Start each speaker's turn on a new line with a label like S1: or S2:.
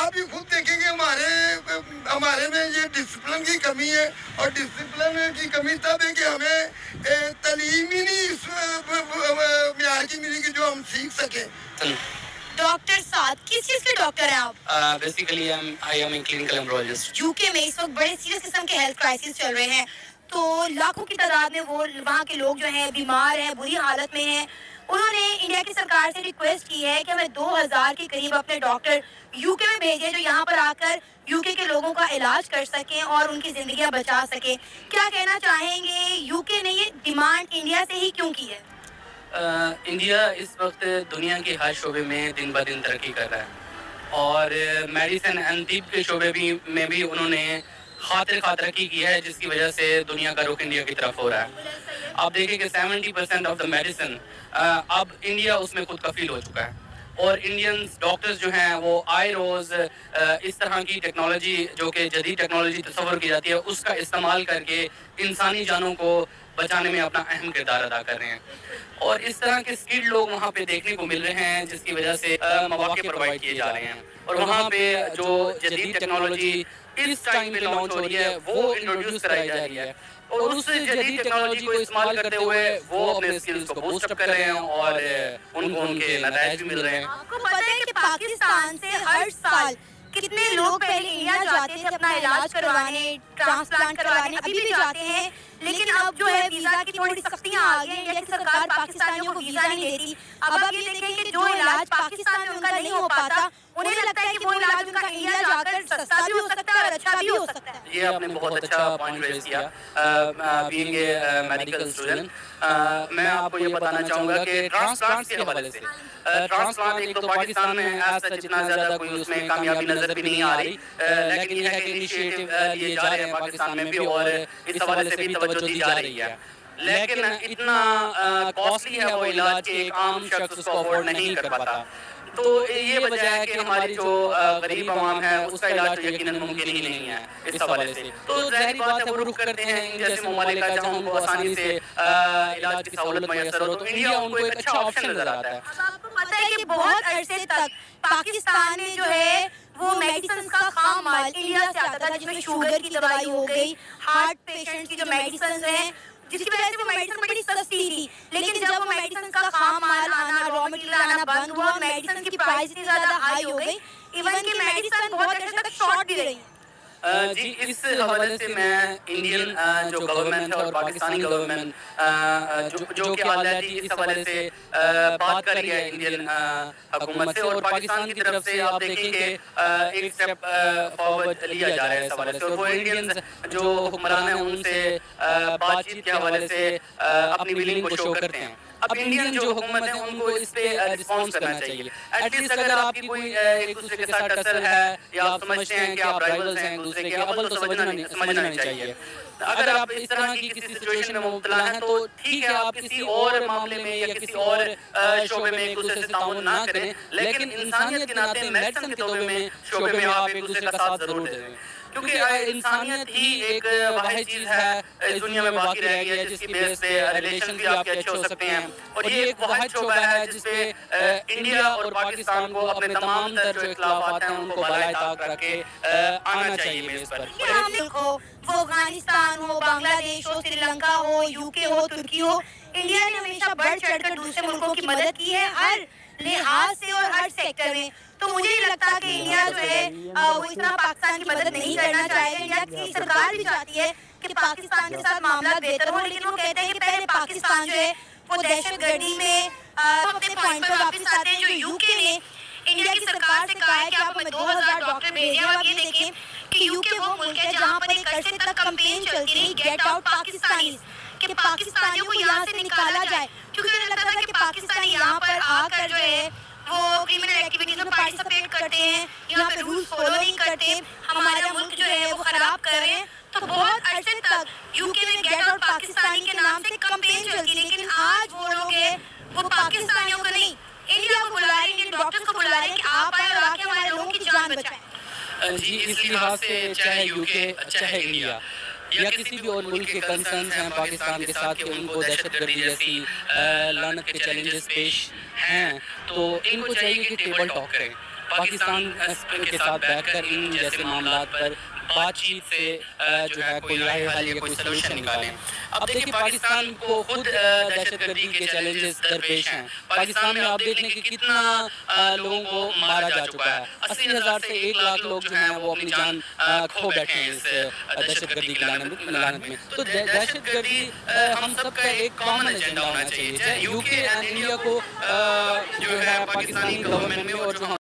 S1: आप ही खुद देखेंगे हमारे में ये डिसिप्लिन की कमी है, और डिसिप्लिन की कमी तब है कि हमें तालीम ही नहीं इस म्यार की मिली कि जो हम सीख सकें।
S2: डॉक्टर साद, किस चीज के डॉक्टर हैं आप?
S3: Basically I am a clinical embryologist.
S2: UK में इस वक्त बड़े सीरियस किस्म के हेल्थ क्राइसिस चल रहे हैं, तो लाखों की तादाद में वो वहाँ के लोग जो हैं बीमार हैं, बुरी हालत में हैं। उन्होंने इंडिया की सरकार से रिक्वेस्ट की है कि हमें 2000 के करीब अपने डॉक्टर यूके में भेजें, जो यहाँ पर आकर यूके के लोगों का इलाज कर सकें और उनकी जिंदगियाँ बचा सकें। क्या कहना चाहेंगे, यूके ने ये डिमांड इंडिया से ही क्यों की है?
S3: इंडिया इस वक्त दुनिया के हर शोबे में दिन ब दिन तरक्की कर रहा है, और मेडिसिन एंड तिब के शोबे में भी उन्होंने खातिर तरक्की की है, जिसकी वजह से दुनिया का रुख इंडिया की तरफ हो रहा है। आप देखें कि 70% ऑफ द मेडिसिन अब इंडिया उसमें खुद कफील हो चुका है, और इंडियन डॉक्टर्स जो हैं वो आए रोज़ इस तरह की टेक्नोलॉजी, जो कि जदीद टेक्नोलॉजी तस्वर की जाती है, उसका इस्तेमाल करके इंसानी जानों को बचाने में अपना अहम किरदार अदा कर रहे हैं। और इस तरह के स्किल्ड लोग वहाँ पे देखने को मिल रहे हैं, जिसकी वजह से मौके प्रोवाइड किए जा रहे हैं, और वहाँ पे जो जदीद टेक्नोलॉजी इस टाइम पे लॉन्च हो रही है वो इंट्रोड्यूस कराई जा रही है, और उस जदीद टेक्नोलॉजी को इस्तेमाल करते हुए वो अपने स्किल्स को बूस्ट अप कर रहे हैं, और उनको उनके नताइज भी मिल रहे हैं।
S2: आपको पता है कि पाकिस्तान से हर साल कितने लोग पहले इंडिया जाते थे अपना इलाज करवाने, ट्रांसप्लांट करवाने, अभी भी जाते हैं, लेकिन अब जो है वीजा की थोड़ी सख्तियां आ गई हैं। इंडिया की सरकार पाकिस्तानियों को वीजा नहीं देती। अब आप ये देखें कि जो इलाज पाकिस्तान में उनका नहीं हो पाता, उन्हें लगता है कि वो इलाज उनका इंडिया जाकर सस्ता भी हो सकता है और अच्छा भी हो सकता है।
S3: ये आपने बहुत अच्छा पॉइंट रेज किया। बीइंग ए मेडिकल स्टूडेंट, मैं आपको ये बताना चाहूँगा कि ट्रांसप्लांट के हवाले से, ट्रांसप्लांट एक तो पाकिस्तान में आज तक इतना ज़्यादा कोई उसमें कामयाबी नज़र भी नहीं आ रही, लेकिन ये है कि इनिशिएटिव लिए जा रहे हैं पाकिस्तान में भी, और इस हवाले से भी तवज्जो दी जा रही है। लेकिन इतना कॉस्टली है वो इलाज कि एक आम शख्स उसको अफोर्ड नहीं कर पाता। तो ये वजह है कि हमारी जो गरीब आवाम है उसका इलाज तो यकीनन मुमकिन ही नहीं है इस हवाले से। तो ज़ाहिर बात है वो रुख करते हैं इन जैसे ममालिक का, जहाँ उनको आसानी से इलाज की सहूलत मैसर हो, तो इंडिया उनको एक अच्छा ऑप्शन नजर आता है।
S2: आपको पता है कि बहुत अरसे तक पाकिस्तान में जो है वो मेडिसिन का खाम माल इंडिया से आता था, जिसमें शुगर की दवाई हो गई, हार्ट पेशेंट की जो मेडिसिन हैं, जिसकी वजह से वो मेडिसिन बड़ी सस्ती थी। लेकिन जब वो मेडिसिन का खाम माल आना, रॉ मटेरियल आना बंद हुआ, मेडिसिन की प्राइस इतनी ज्यादा हाई हो गई, इवन की मेडिसिन बहुत देर तक शॉर्ट भी रही।
S3: जी, इस हवाले से मैं इंडियन जो गवर्नमेंट है और पाकिस्तानी गवर्नमेंट जो कि ऑलरेडी इस हवाले से बात कर रही है इंडियन हुकूमत से, और पाकिस्तान की तरफ से आप देखेंगे एक स्टेप फॉरवर्ड लिया जा रहा है इस हवाले से, और वो इंडियन जो हुक्मरान हैं उनसे बातचीत के हवाले से अपनी विलिंग को शो करते हैं। अब इंडियन जो हुकूमत है उनको इस पे रिस्पॉन्स करना चाहिए। एटलीस्ट अगर आपकी कोई एक दूसरे के साथ टक्कर है या आप समझते हैं कि आप राइवल्स हैं एक दूसरे के, अव्वल तो समझना नहीं चाहिए। अगर आप इस तरह की किसी सिचुएशन में मुब्तला हैं तो ठीक है, आप किसी और मामले में या किसी और शोबे में एक दूसरे से ताउन ना करें, लेकिन इंसानियत के नाते मेडिसिन के शोबे में आप एक दूसरे का साथ जरूर दें, क्योंकि इंसानियत ही एक वाहिद चीज़ है इस दुनिया में बाकी रह गई है जिसकी बेस पे रिलेशन भी आपके अच्छे हो सकते हैं, और ये एक वाहिद शोबा है जिसपे इंडिया और पाकिस्तान को अपने तमाम तर जो इख्तिलाफात हैं उनको बालाए ताक रख के आना चाहिए मेज़ पर।
S2: वो अफगानिस्तान हो, बांग्लादेश हो, श्रीलंका हो, यूके हो, तुर्की हो, इंडिया ने हमेशा बढ़ चढ़कर दूसरे मुल्कों की मदद की है हर लिहाज से और हर सेक्टर में। तो मुझे नहीं लगता कि इंडिया जो है वो इतना पाकिस्तान की मदद नहीं करना चाहिए। इंडिया की सरकार भी चाहती है कि पाकिस्तान के साथ मामला बेहतर हो, लेकिन वो कहते हैं कि पहले पाकिस्तान जो है वो दहशतगर्दी में अपने पॉइंट पर वापस आते हैं। जो यूके ने इंडिया की सरकार से कहा है कि आप हमें 2000 डॉक्टर भेजें, और आप ये देखें कि यूके वो मुल्क है जहाँ पर एक अरसे तक कैंपेन चलती रही गेट आउट पाकिस्तानीज, कि पाकिस्तानियों को यहाँ से निकाला जाए, क्योंकि उन्हें लगता था कि पाकिस्तानी यहाँ पर आकर जो है वो क्रिमिनल एक्टिविटीज में पार्टिसिपेट करते हैं, यहाँ पे रूल्स फॉलो नहीं करते, हमारा मुल्क जो है वो खराब कर रहे हैं। तो बहुत अरसे तक यूके में गेट आउट पाकिस्तानी के नाम से कैंपेन चलती, लेकिन आज वो लोग हैं वो पाकिस्तानियों को नहीं, इंडिया को बुला रहे हैं, इंडियन डॉक्टर्स को बुला रहे हैं कि आप आए और आके हमारे लोगों की जान बचाएं।
S3: जी, इस लिहाज से चाहे यूके चाहे इंडिया या किसी भी और मुल्क के कंसर्न्स हैं पाकिस्तान के साथ कि उनको दहशतगर्दी जैसी लानत के चैलेंजेस पेश हैं, तो इनको चाहिए कि टेबल टॉक करें پاکستان کے ساتھ بیٹھ کر ان جیسے معاملات پر بات چیت سے جو ہے کوئی راہ حل یا کوئی سلوشن نکالیں. اب دیکھیں پاکستان کو خود دہشت گردی کے چیلنجز درپیش ہیں. پاکستان میں آپ دیکھ لیں کہ کتنا لوگوں کو مارا جا چکا ہے. 80,000 سے 1 لاکھ لوگ جو ہیں وہ اپنی جان کھو بیٹھے ہیں اس دہشت گردی کی لعنت میں. تو دہشت گردی ہم سب کا ایک کامن ایجنڈا ہونا چاہیے. چاہے UK اینڈ انڈیا کو جو ہے پاکستانی گورنمنٹ میں اور جو